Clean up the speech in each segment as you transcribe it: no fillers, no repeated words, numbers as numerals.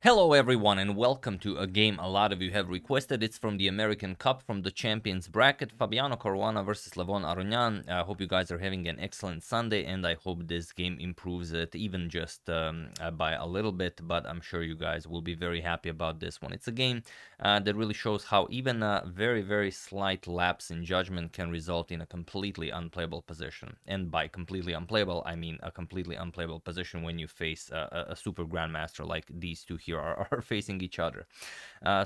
Hello everyone and welcome to a game a lot of you have requested. It's from the American Cup from the Champions Bracket. Fabiano Caruana versus Levon Aronian. I hope you guys are having an excellent Sunday and I hope this game improves it even just by a little bit, but I'm sure you guys will be very happy about this one. It's a game that really shows how even a very slight lapse in judgment can result in a completely unplayable position. And by completely unplayable, I mean a completely unplayable position when you face a super grandmaster like these two here are facing each other.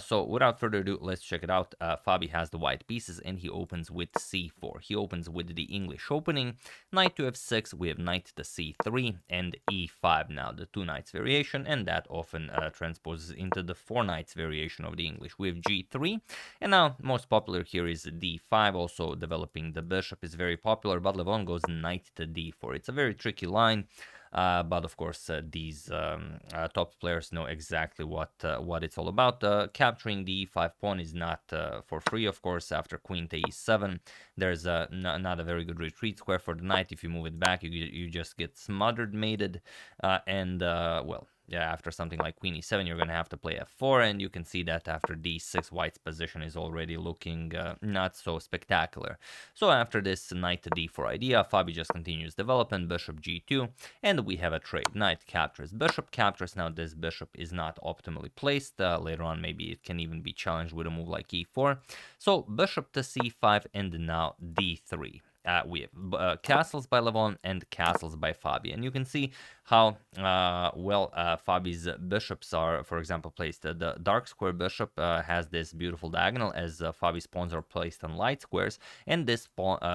So without further ado, let's check it out. Fabi has the white pieces and he opens with c4. He opens with the English opening. Knight to f6, we have knight to c3 and e5 now, the two knights variation, and that often transposes into the four knights variation of the English. We have g3, and now most popular here is d5, also developing the bishop is very popular, but Levon goes knight to d4. It's a very tricky line. But of course, these top players know exactly what it's all about. Capturing the e5 pawn is not for free, of course. After queen to e7, there's not a very good retreat square for the knight. If you move it back, you just get smothered mated, well, yeah, after something like queen e7, you're going to have to play f4, and you can see that after d6, white's position is already looking not so spectacular. So after this knight to d4 idea, Fabi just continues development, bishop g2, and we have a trade. Knight captures, bishop captures. Now this bishop is not optimally placed. Later on, maybe it can even be challenged with a move like e4. So bishop to c5, and now d3. We have castles by Levon and castles by Fabi. And you can see how well Fabi's bishops are, for example, placed. The dark square bishop has this beautiful diagonal as Fabi's pawns are placed on light squares. And this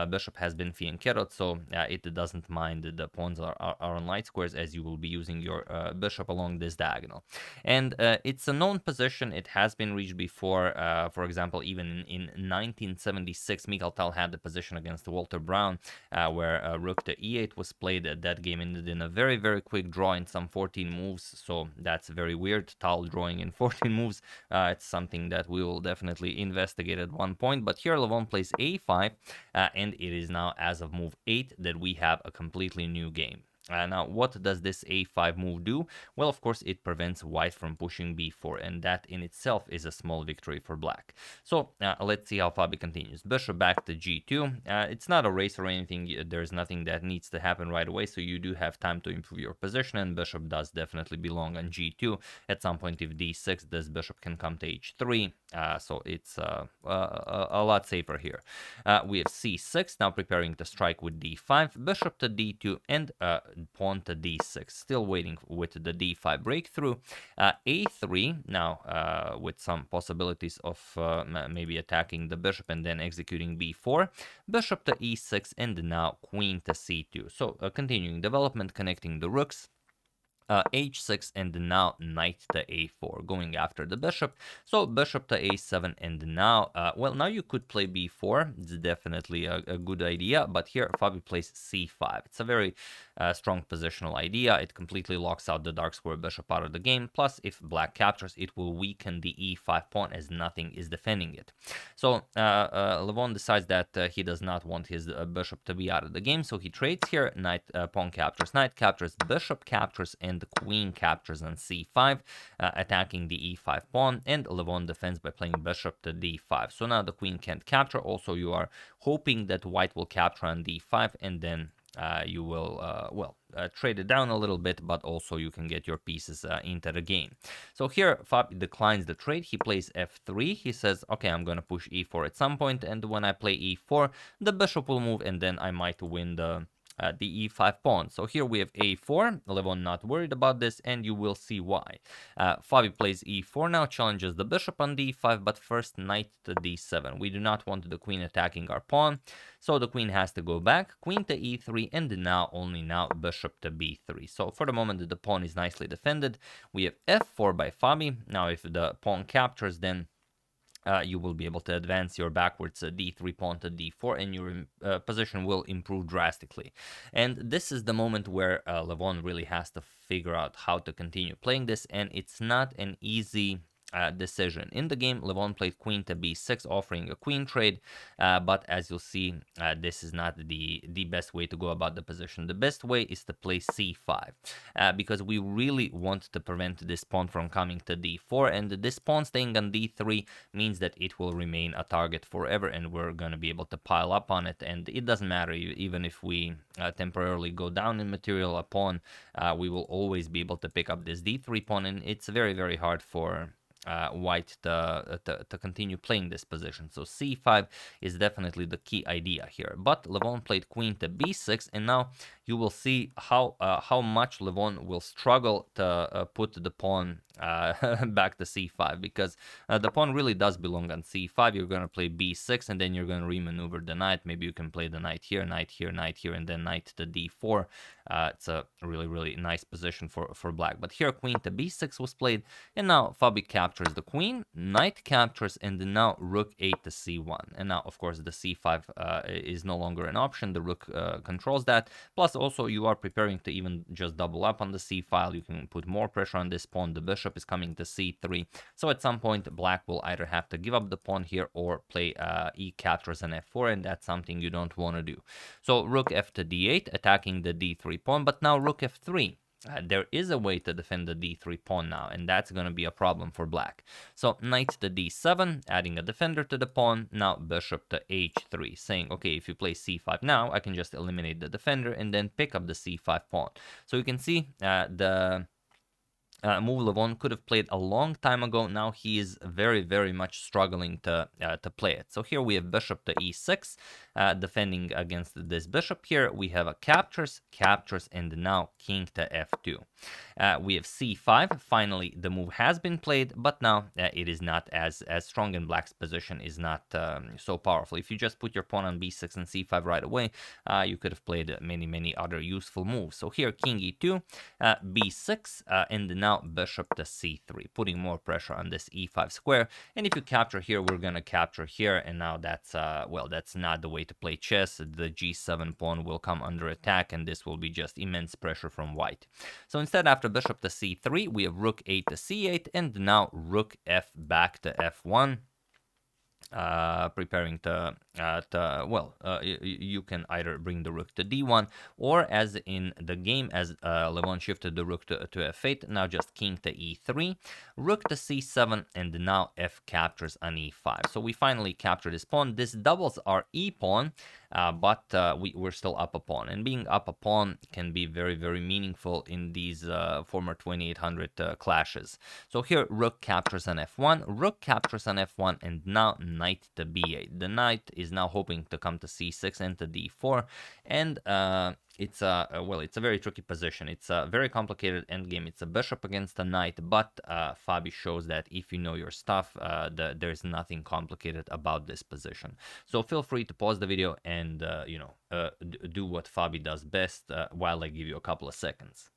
bishop has been fianchettoed, so it doesn't mind the pawns are on light squares, as you will be using your bishop along this diagonal. And it's a known position. It has been reached before. For example, even in 1976, Mikhail Tal had the position against Walter Brown, where rook to e8 was played. That game ended in a very quick draw in some 14 moves, so that's very weird. Tal drawing in 14 moves. It's something that we will definitely investigate at one point. But here Levon plays a5, and it is now as of move 8 that we have a completely new game. Now, what does this a5 move do? Well, of course, it prevents white from pushing b4, and that in itself is a small victory for black. So let's see how Fabi continues. Bishop back to g2. It's not a race or anything. There's nothing that needs to happen right away, so you do have time to improve your position, and bishop does definitely belong on g2. At some point, if d6, this bishop can come to h3, so it's a lot safer here. We have c6, now preparing to strike with d5, bishop to d2, and pawn to d6, still waiting with the d5 breakthrough. A3 now with some possibilities of maybe attacking the bishop and then executing b4, bishop to e6, and now queen to c2. So continuing development, connecting the rooks. H6, and now knight to a4, going after the bishop. So bishop to a7, and now, well, now you could play b4. It's definitely a good idea, but here Fabi plays c5. It's a very strong positional idea. It completely locks out the dark square bishop out of the game. Plus, if black captures, it will weaken the e5 pawn as nothing is defending it. So Levon decides that he does not want his bishop to be out of the game, so he trades here. Knight pawn captures, knight captures, bishop captures, and the queen captures on c5, attacking the e5 pawn, and Levon defends by playing bishop to d5. So now the queen can't capture. Also, you are hoping that white will capture on d5, and then you will, trade it down a little bit, but also you can get your pieces into the game. So here, Fabi declines the trade. He plays f3. He says, okay, I'm going to push e4 at some point, and when I play e4, the bishop will move, and then I might win the e5 pawn. So here we have a4. Levon not worried about this, and you will see why. Fabi plays e4 now, challenges the bishop on d5, but first knight to d7. We do not want the queen attacking our pawn, so the queen has to go back. Queen to e3, and now, only now, bishop to b3. So for the moment, the pawn is nicely defended. We have f4 by Fabi. Now, if the pawn captures, then you will be able to advance your backwards d3 pawn to d4, and your position will improve drastically. And this is the moment where Levon really has to figure out how to continue playing this, and it's not an easy decision. In the game, Levon played queen to b6, offering a queen trade, but as you'll see, this is not the best way to go about the position. The best way is to play c5, because we really want to prevent this pawn from coming to d4, and this pawn staying on d3 means that it will remain a target forever, and we're going to be able to pile up on it, and it doesn't matter, even if we temporarily go down in material a pawn, we will always be able to pick up this d3 pawn, and it's very, very hard for white to continue playing this position. So c5 is definitely the key idea here. But Levon played queen to b6, and now you will see how much Levon will struggle to put the pawn back to c5, because the pawn really does belong on c5. You're going to play b6, and then you're going to remaneuver the knight. Maybe you can play the knight here, knight here, knight here, and then knight to d4. It's a really, really nice position for black. But here queen to b6 was played, and now Fabi captures the queen, knight captures, and then now rook 8 to c1. And now, of course, the c5 is no longer an option. The rook controls that. Plus, also, you are preparing to even just double up on the c file. You can put more pressure on this pawn. The bishop is coming to c3. So at some point, black will either have to give up the pawn here or play e captures an f4, and that's something you don't want to do. So rook f to d8, attacking the d3 pawn, but now rook f3. There is a way to defend the d3 pawn now, and that's going to be a problem for black. So knight to d7, adding a defender to the pawn. Now bishop to h3, saying, okay, if you play c5 now, I can just eliminate the defender and then pick up the c5 pawn. So you can see the move Levon could have played a long time ago. Now he is very, very much struggling to play it. So here we have bishop to e6, defending against this bishop. Here we have a captures, and now king to f2. We have c5. Finally, the move has been played, but now it is not as strong, and black's position is not so powerful. If you just put your pawn on b6 and c5 right away, you could have played many, many other useful moves. So here king e2, b6, and now bishop to c3, putting more pressure on this e5 square. And if you capture here, we're going to capture here, and now that's well, that's not the way to play chess. The g7 pawn will come under attack, and this will be just immense pressure from white. So instead, after bishop to c3, we have rook 8 to c8, and now rook f back to f1. Preparing to you can either bring the rook to d1, or as in the game, as Levon shifted the rook to f8, now just king to e3, rook to c7, and now f captures on e5. So we finally capture this pawn. This doubles our e pawn, but we're still up a pawn, and being up a pawn can be very, very meaningful in these former 2800 clashes. So here rook captures on f1, rook captures on f1, and now knight to b8. The knight is now hoping to come to c6 and to d4, and it's a very tricky position. It's a very complicated endgame. It's a bishop against a knight, but Fabi shows that if you know your stuff, there's nothing complicated about this position. So feel free to pause the video and do what Fabi does best while I give you a couple of seconds.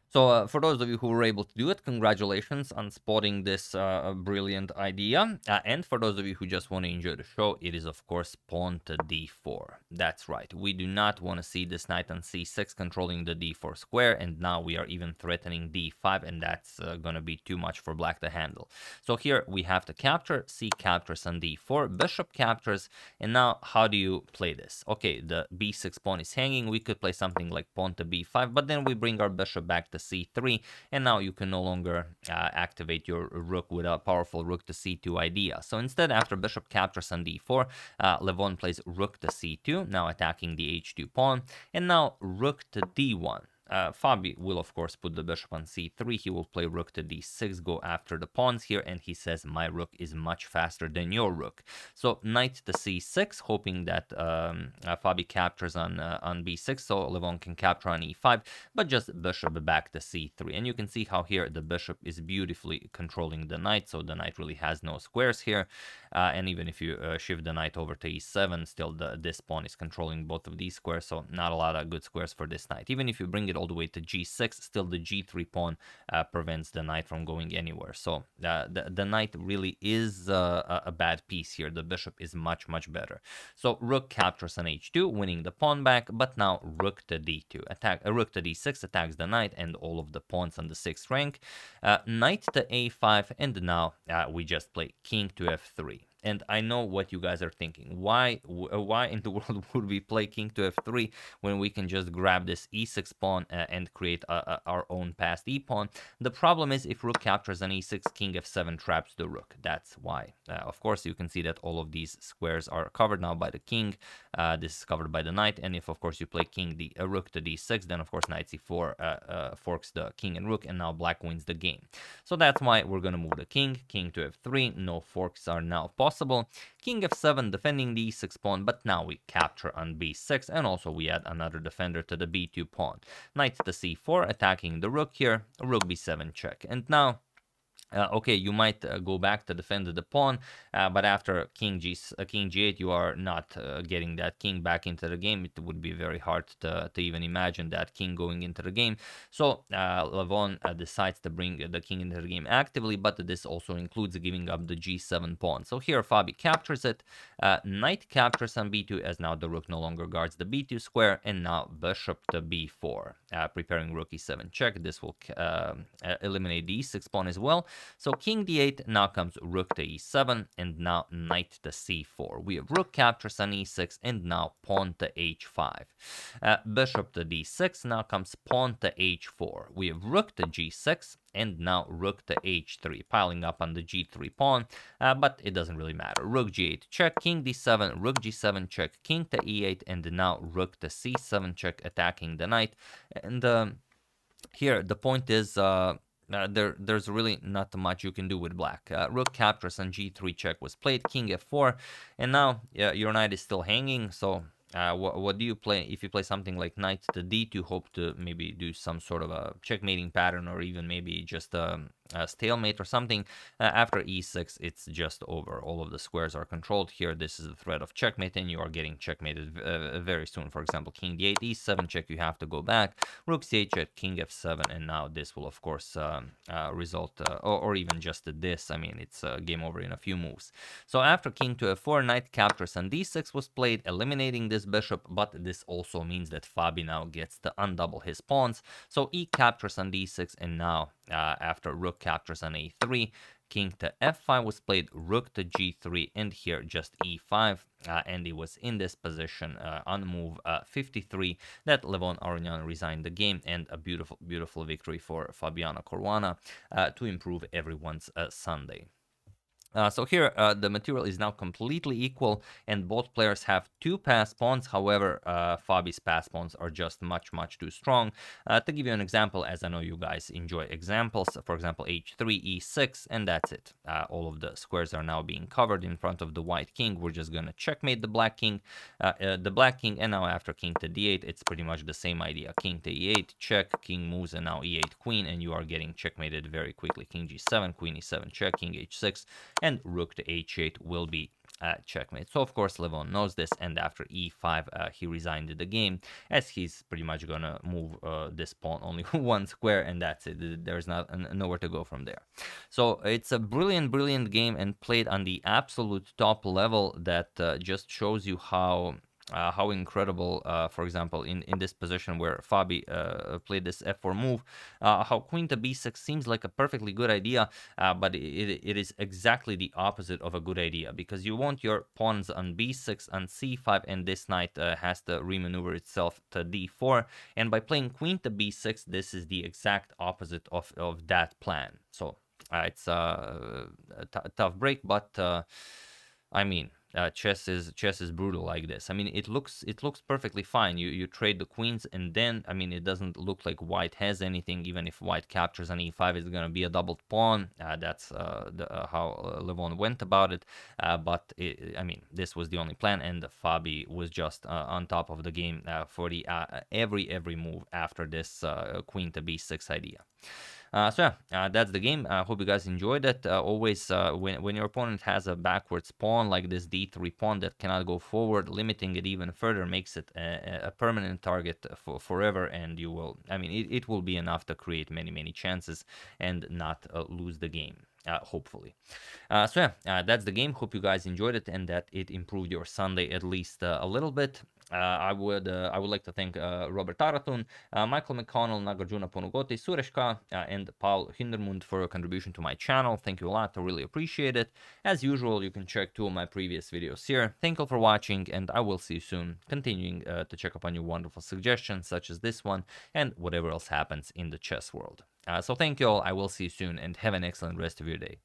So for those of you who were able to do it, congratulations on spotting this brilliant idea. And for those of you who just want to enjoy the show, it is of course pawn to d4. That's right. We do not want to see this knight on c6 controlling the d4 square, and now we are even threatening d5, and that's going to be too much for black to handle. So here we have to capture, c captures on d4, bishop captures, and now how do you play this? Okay, the b6 pawn is hanging. We could play something like pawn to b5, but then we bring our bishop back to c3, and now you can no longer activate your rook with a powerful rook to c2 idea. So instead, after bishop captures on d4, Levon plays rook to c2, now attacking the h2 pawn, and now rook to d1. Fabi will, of course, put the bishop on c3. He will play rook to d6, go after the pawns here, and he says, my rook is much faster than your rook. So knight to c6, hoping that Fabi captures on b6, so Levon can capture on e5, but just bishop back to c3. And you can see how here the bishop is beautifully controlling the knight, so the knight really has no squares here. And even if you shift the knight over to e7, still this pawn is controlling both of these squares, so not a lot of good squares for this knight. Even if you bring it it all the way to g6. Still, the g3 pawn prevents the knight from going anywhere. So the knight really is a bad piece here. The bishop is much, much better. So rook captures on h2, winning the pawn back, but now rook to d2. Rook to d6 attacks the knight and all of the pawns on the 6th rank. Knight to a5, and now we just play king to f3. And I know what you guys are thinking. Why in the world would we play king to f3 when we can just grab this e6 pawn and create our own passed e pawn? The problem is if rook captures on e6, king f7 traps the rook. That's why. Of course, you can see that all of these squares are covered now by the king. This is covered by the knight. And if, of course, you play rook to d6, then, of course, knight c4 forks the king and rook, and now black wins the game. So that's why we're going to move the king to f3. No forks are now possible. King f7 defending the e6 pawn, but now we capture on b6, and also we add another defender to the b2 pawn. Knight to c4 attacking the rook here, rook b7 check. And now okay, you might go back to defend the pawn, but after king g8, you are not getting that king back into the game. It would be very hard to even imagine that king going into the game. So Levon decides to bring the king into the game actively, but this also includes giving up the g7 pawn. So here Fabi captures it. Knight captures on b2, as now the rook no longer guards the b2 square, and now bishop to b4, preparing rook e7 check. This will eliminate the e6 pawn as well. So king d8, now comes rook to e7, and now knight to c4. We have rook captures on e6, and now pawn to h5. Bishop to d6, now comes pawn to h4. We have rook to g6, and now rook to h3, piling up on the g3 pawn, but it doesn't really matter. Rook g8 check, king d7, rook g7 check, king to e8, and now rook to c7 check, attacking the knight. And here the point is there's really not much you can do with black. Rook captures on g3 check was played, king f4, and now your knight is still hanging. So what do you play? If you play something like knight to d2, hope to maybe do some sort of a checkmating pattern, or even maybe just a stalemate or something. After e6, it's just over. All of the squares are controlled here. This is the threat of checkmate, and you are getting checkmated very soon. For example, king d8, e7 check, you have to go back. Rook c8 check, king f7, and now this will, of course, result, or even just this. I mean, it's game over in a few moves. So after king to f4, knight captures on d6 was played, eliminating this bishop, but this also means that Fabi now gets to undouble his pawns. So e captures on d6, and now after rook captures on a3, king to f5 was played, rook to g3, and here just e5, and it was in this position on move 53 that Levon Aronian resigned the game, and a beautiful, beautiful victory for Fabiano Caruana to improve everyone's Sunday. So here, the material is now completely equal, and both players have 2 passed pawns. However, Fabi's passed pawns are just much, much too strong. To give you an example, as I know you guys enjoy examples, for example, h3, e6, and that's it. All of the squares are now being covered in front of the white king. We're just going to checkmate the black king, and now after king to d8, it's pretty much the same idea. King to e8, check, king moves, and now e8 queen, and you are getting checkmated very quickly. King g7, queen e7 check, king h6, and rook to h8 will be checkmate. So of course Levon knows this, and after e5 he resigned the game, as he's pretty much gonna move this pawn only one square, and that's it. There's nowhere to go from there. So it's a brilliant game, and played on the absolute top level that just shows you how incredible, for example, in this position where Fabi played this f4 move, how queen to b6 seems like a perfectly good idea, but it is exactly the opposite of a good idea, because you want your pawns on b6 and c5, and this knight has to remaneuver itself to d4, and by playing queen to b6, this is the exact opposite of that plan. So it's a tough break, but I mean, chess is brutal like this. I mean, it looks perfectly fine. You trade the queens, and then, I mean, it doesn't look like white has anything. Even if white captures on e5, it's gonna be a doubled pawn. That's how Levon went about it. But I mean, this was the only plan, and Fabi was just on top of the game for the every move after this queen to b6 idea. So yeah, that's the game. I hope you guys enjoyed it. Always, when your opponent has a backwards pawn like this d3 pawn that cannot go forward, limiting it even further makes it a permanent target for forever, and you will, I mean, it will be enough to create many chances and not lose the game. Hopefully. So yeah, that's the game. Hope you guys enjoyed it and that it improved your Sunday at least a little bit. I would like to thank Robert Taratun, Michael McConnell, Nagarjuna Ponugoti, Sureshka, and Paul Hindermund for your contribution to my channel. Thank you a lot. I really appreciate it. As usual, you can check 2 of my previous videos here. Thank you for watching, and I will see you soon, continuing to check upon your wonderful suggestions such as this one and whatever else happens in the chess world. So thank you all. I will see you soon, and have an excellent rest of your day.